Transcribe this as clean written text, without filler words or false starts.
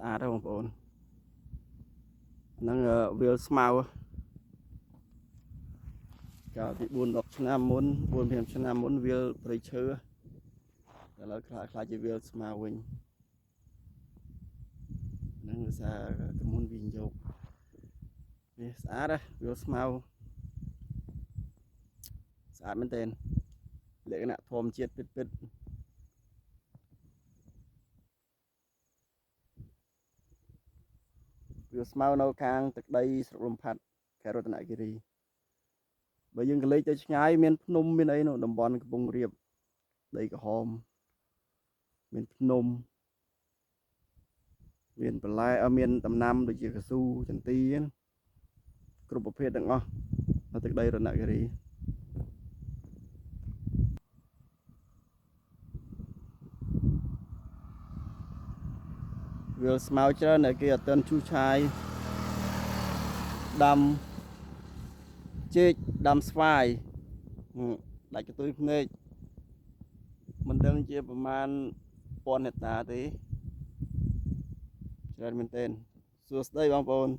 อาดครับผมนั่งวิลสมาร์ก็ที่บุญดอกชนะมุนบุญเพียงชนะมุนวิลไปเชื่อแต่เราคลายจะวิลสมาร์วิ่งนั่งซากระมุนวิ่งโยกนี่สะอาดเลยวิลสมาร์สะอาดมันเต้นเล็กนะทอมเจียดปิดวิลสมาร์នៅខាងទឹកដីស្រុកលំផាត់ខេត្តរតនគិរីបើយើងកលេចទៅឆ្ងាយមានភ្នំមានអីនោះតំបន់កំពង់រាបដីក្រហមមានភ្នំមានបន្លែមានដំណាំដូចជាកស៊ូចន្ទីគ្រប់ប្រភេទទាំងអស់នៅទឹកដីរតនគិរីវាស្មៅច្រើនតែគេអត់ទាន់ឈូសឆាយដាំចេកដាំស្វាយដាច់កន្ទុយភ្នែកមិនដឹងជាប្រមាណ1000ហិកតាទេច្រើនមែនទែនសួស្តីបងប្អូន